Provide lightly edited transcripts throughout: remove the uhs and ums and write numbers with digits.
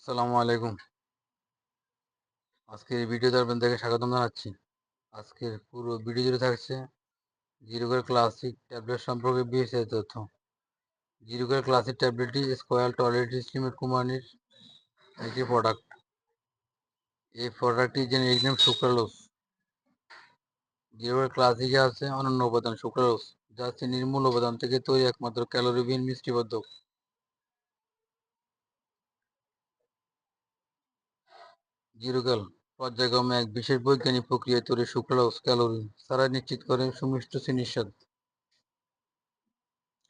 আসসালামু আলাইকুম। আজকের এই ভিডিওতে আপনাদেরকে স্বাগতম জানাচ্ছি। আজকের পুরো ভিডিও জুড়ে থাকছে জিরোকের ক্লাসিক ট্যাবলেট সম্পর্কে বিস্তারিত তথ্য। জিরোকের ক্লাসিক ট্যাবলেটটি স্কোয়াল টয়লেট স্লিমের কোম্পানির একটি প্রোডাক্ট। এই প্রোডাক্টটির জেনেরিক নেম সুক্রালোজ। জিরোকের ক্লাসিকে আছে অনন্য উপাদান সুক্রালোজ, যা চিনির মূল উপাদান থেকে তৈরি একমাত্র ক্যালোরিবিহীন মিষ্টিবর্ধক। জিরোকেল পর্যায়ক্রমে এক বিশেষ বৈজ্ঞানিক প্রক্রিয়ায় তৈরি সুক্রালোজ ক্যালোরি ছাড়াই নিশ্চিত করে সুমিষ্ট চিনির স্বাদ।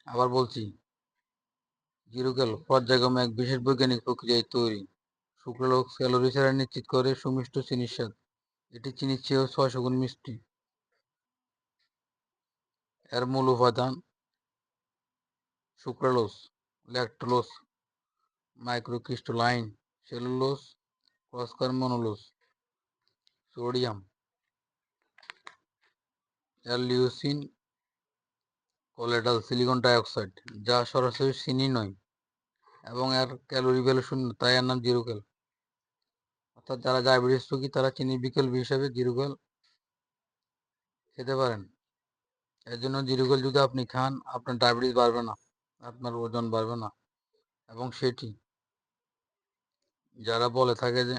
আবার বলছি, জিরোকেল পর্যায়ক্রমে এক বিশেষ বৈজ্ঞানিক প্রক্রিয়ায় তৈরি সুক্রালোজ ক্যালোরি ছাড়া নিশ্চিত করে সুমিষ্ট চিনির স্বাদ। এটি চিনির চেয়েও 600 গুণ মিষ্টি। এর মূল উপাদান sucralose, lactose, microcrystalline cellulose, phosphorus মনোলোজ, sodium, leucine, colloidal, silicon dioxide, যা সরাসরি চিনি নয় এবং এর ক্যালোরি ভ্যালু শূন্য, তাই এর নাম জিরোকেল। অর্থাৎ যারা ডায়াবেটিস রোগী তারা চিনির বিকল্প হিসেবে জিরোকেল খেতে পারেন। এর জন্য জিরোকেল যদি আপনি খান, আপনার ডায়াবেটিস বাড়বে না, আপনার ওজন বাড়বে না। এবং সেটি যারা বলে থাকে যে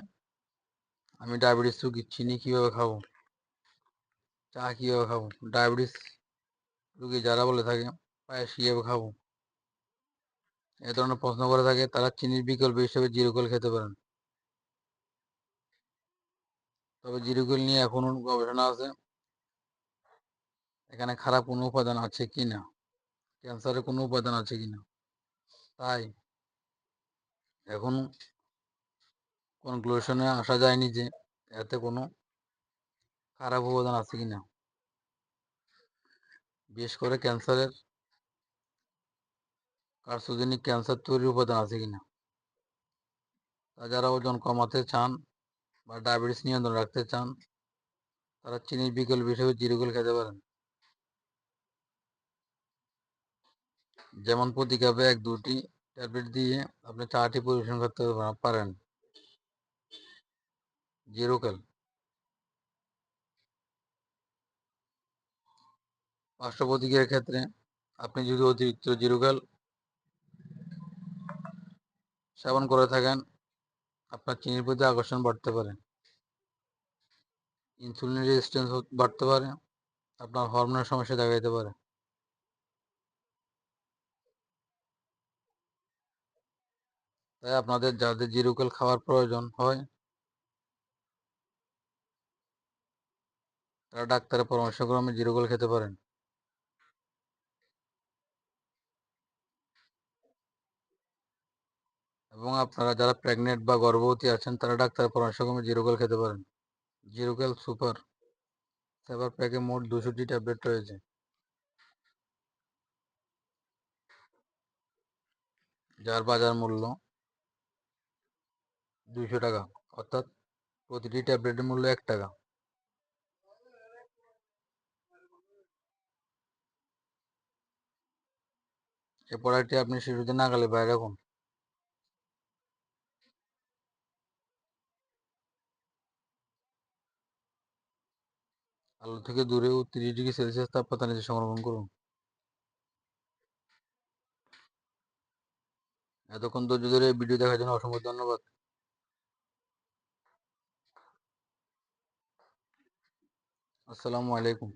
আমি ডায়াবেটিস রোগী, চিনি কীভাবে খাবো, চা কীভাবে খাবো, ডায়াবেটিস রোগী যারা বলে থাকে পায়েস কীভাবে খাবো, এ ধরনের প্রশ্ন করে থাকে, তারা চিনির বিকল্প হিসেবে জিরোকেল খেতে পারেন। তবে জিরোকেল নিয়ে এখনও গবেষণা আছে, এখানে খারাপ কোনো উপাদান আছে কি না, ক্যান্সারের কোনো উপাদান আছে কি না। তাই এখন কনক্লুশনে আসা যায়নি যে এতে কোনো খারাপ উপাদান আছে কিনা, বিশেষ করে কার্সোজেনিক ক্যান্সার তৈরির উপাদান আছে কিনা। যারা ওজন কমাতে চান বা ডায়াবেটিস নিয়ন্ত্রণ রাখতে চান, তারা চিনির বিকল্প হিসেবে জিরোকেল খেতে পারেন। যেমন প্রতি কাপে 1-2টি ট্যাবলেট দিয়ে আপনি চাটি পরিবেশন করতে পারেন। জিরোকেল পার্শ্ব প্রতিক্রিয়ার ক্ষেত্রে আপনি যদি অতিরিক্ত জিরোকেল সেবন করে থাকেন, আপনার চিনির প্রতি আকর্ষণ বাড়তে পারে, ইনসুলিন রেজিস্ট্যান্স বাড়তে পারে, আপনার হরমোনের সমস্যা দেখা দিতে পারে। তাই আপনাদের যাদের জিরোকেল খাওয়ার প্রয়োজন হয়, তারা ডাক্তারের পরামর্শক্রমে জিরোকেল খেতে পারেন। এবং আপনারা যারা প্রেগনেন্ট বা গর্ভবতী আছেন, তারা ডাক্তারের পরামর্শক্রমে জিরোকেল খেতে পারেন। জিরোকেল সুপার সেভার প্যাকে মোট 200টি ট্যাবলেট রয়েছে, যার বাজার মূল্য 200 টাকা, অর্থাৎ প্রতিটি ট্যাবলেটের মূল্য 1 টাকা। এই প্রোডাক্টটি আপনি শিশুদের নাগালে বাইরে রাখুন। আলো থেকে দূরে ও 30°C তাপমাত্রা নিচে সংরক্ষণ করুন। এতক্ষণ ধৈর্য ধরে এই ভিডিও দেখার জন্য অসংখ্য ধন্যবাদ। আসসালামু আলাইকুম।